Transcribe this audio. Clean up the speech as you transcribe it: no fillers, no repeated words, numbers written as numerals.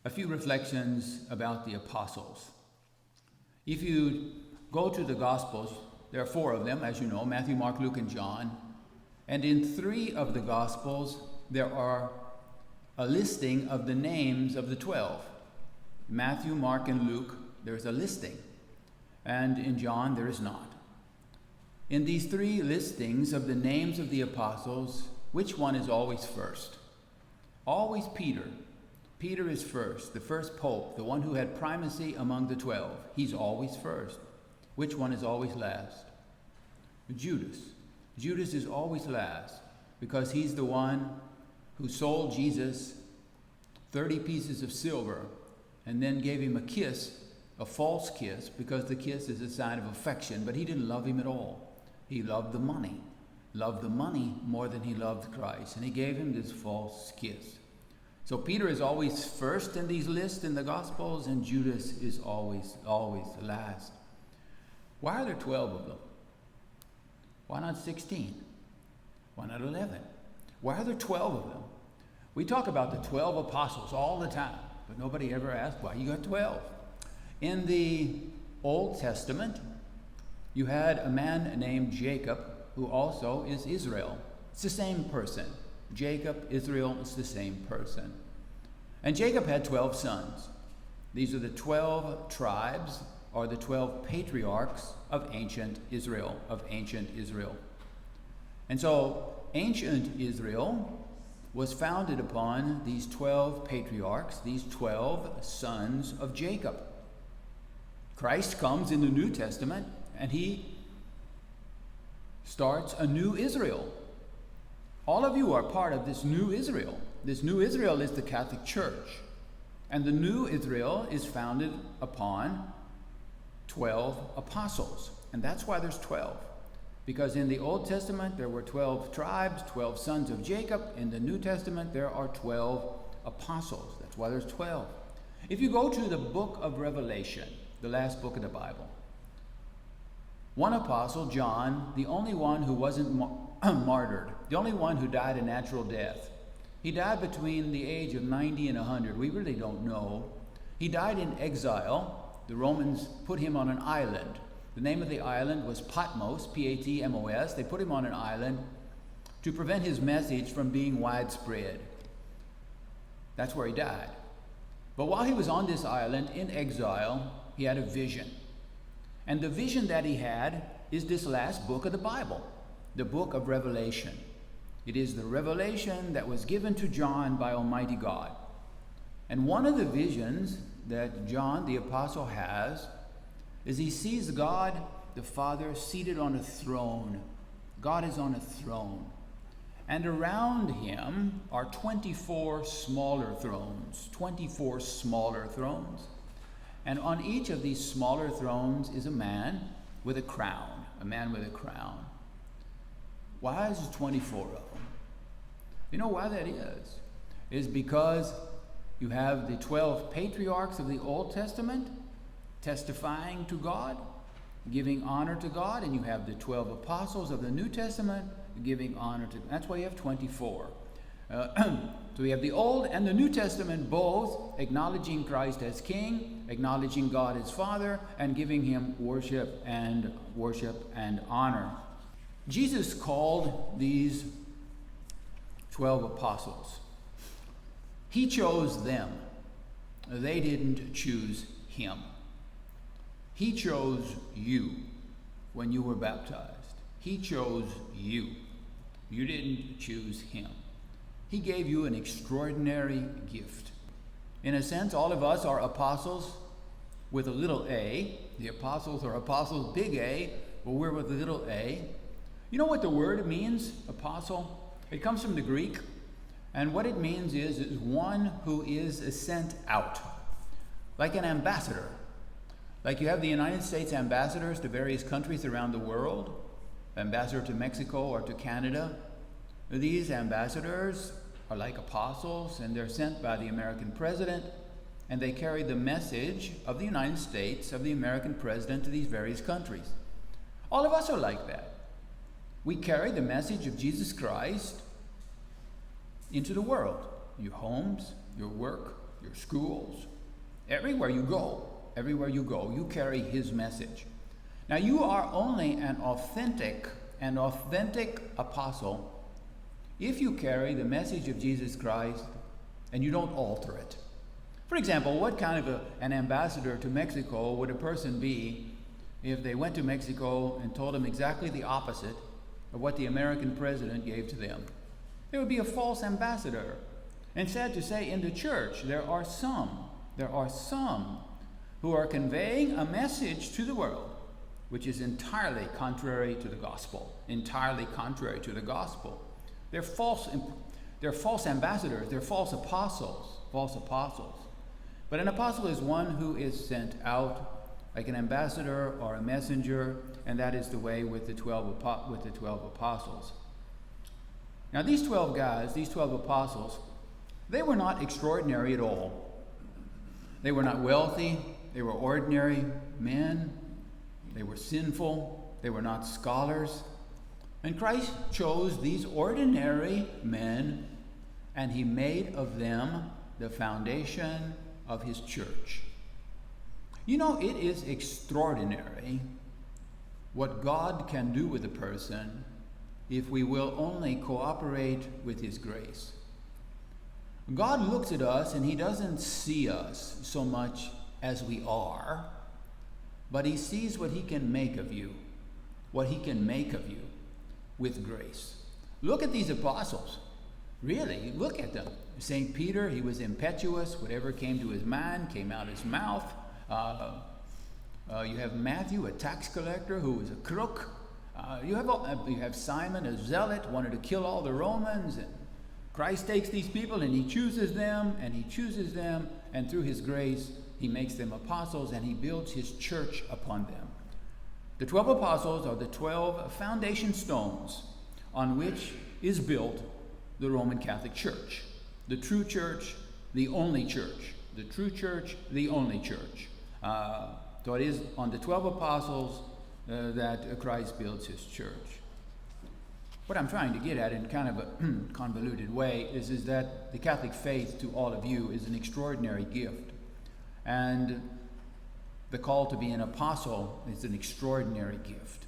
A few reflections about the apostles. If you go to the Gospels, there are 4 of them, as you know, Matthew, Mark, Luke, and John. And in 3 of the Gospels, there are a listing of the names of the 12. Matthew, Mark, and Luke, there's a listing. And in John, there is not. In these 3 listings of the names of the apostles, which one is always first? Always Peter. Peter is first, the first pope, the one who had primacy among the 12. He's always first. Which one is always last? Judas. Judas is always last because he's the one who sold Jesus 30 pieces of silver and then gave him a kiss, a false kiss, because the kiss is a sign of affection, but he didn't love him at all. He loved the money more than he loved Christ, and he gave him this false kiss. So Peter is always first in these lists in the Gospels, and Judas is always last. Why are there 12 of them? Why not 16? Why not 11? Why are there 12 of them? We talk about the 12 apostles all the time, but nobody ever asked why you got 12. In the Old Testament, you had a man named Jacob, who also is Israel. It's the same person. Jacob, Israel, is the same person. And Jacob had 12 sons. These are the 12 tribes, or the 12 patriarchs of ancient Israel, And so ancient Israel was founded upon these 12 patriarchs, these 12 sons of Jacob. Christ comes in the New Testament, and he starts a new Israel. All of you are part of this new Israel. This new Israel is the Catholic Church. And the new Israel is founded upon 12 apostles. And that's why there's 12. Because in the Old Testament, there were 12 tribes, 12 sons of Jacob. In the New Testament, there are 12 apostles. That's why there's 12. If you go to the book of Revelation, the last book of the Bible, one apostle, John, the only one who wasn't martyred, the only one who died a natural death. He died between the age of 90 and 100. We really don't know. He died in exile. The Romans put him on an island. The name of the island was Patmos, P-A-T-M-O-S. They put him on an island to prevent his message from being widespread. That's where he died. But while he was on this island in exile, he had a vision. And the vision that he had is this last book of the Bible, the book of Revelation. It is the revelation that was given to John by Almighty God. And one of the visions that John the apostle has is he sees God the Father seated on a throne. God is on a throne. And around him are 24 smaller thrones, 24 smaller thrones. And on each of these smaller thrones is a man with a crown, a man with a crown. Why is there 24 of them? You know why that is? It's because you have the 12 patriarchs of the Old Testament testifying to God, giving honor to God, and you have the 12 apostles of the New Testament giving honor to God. That's why you have 24. So we have the Old and the New Testament both acknowledging Christ as King, acknowledging God as Father, and giving him worship and honor. Jesus called these 12 apostles. He chose them. They didn't choose him. He chose you when you were baptized. He chose you. You didn't choose him. He gave you an extraordinary gift. In a sense, all of us are apostles with a little a. The apostles are apostles, big A, but we're with a little a. You know what the word means, apostle? It comes from the Greek, and what it means is one who is sent out, like an ambassador. Like you have the United States ambassadors to various countries around the world, ambassador to Mexico or to Canada. These ambassadors are like apostles, and they're sent by the American president, and they carry the message of the United States, of the American president, to these various countries. All of us are like that. We carry the message of Jesus Christ into the world, your homes, your work, your schools, everywhere you go, you carry his message. Now you are only an authentic apostle if you carry the message of Jesus Christ and you don't alter it. For example, what kind of an ambassador to Mexico would a person be if they went to Mexico and told them exactly the opposite of what the American president gave to them? They would be a false ambassador. And sad to say, in the church, there are some who are conveying a message to the world which is entirely contrary to the gospel. They're false ambassadors, they're false apostles. But an apostle is one who is sent out like an ambassador or a messenger, and that is the way with the 12 apostles. Now these 12 guys, these 12 apostles, they were not extraordinary at all. They were not wealthy, they were ordinary men, they were sinful, they were not scholars. And Christ chose these ordinary men, and he made of them the foundation of his church. You know, it is extraordinary what God can do with a person if we will only cooperate with his grace. God looks at us and he doesn't see us so much as we are, but he sees what he can make of you, with grace. Look at these apostles. Really, look at them. St. Peter, he was impetuous. Whatever came to his mind came out his mouth. You have Matthew, a tax collector who was a crook. You have Simon, a zealot, wanted to kill all the Romans. And Christ takes these people and he chooses them, and through his grace, he makes them apostles, and he builds his church upon them. The 12 apostles are the 12 foundation stones on which is built the Roman Catholic Church. The true church, the only church. The true church, the only church. So it is on the 12 apostles that Christ builds his church. What I'm trying to get at in kind of a convoluted way is that the Catholic faith to all of you is an extraordinary gift. And the call to be an apostle is an extraordinary gift.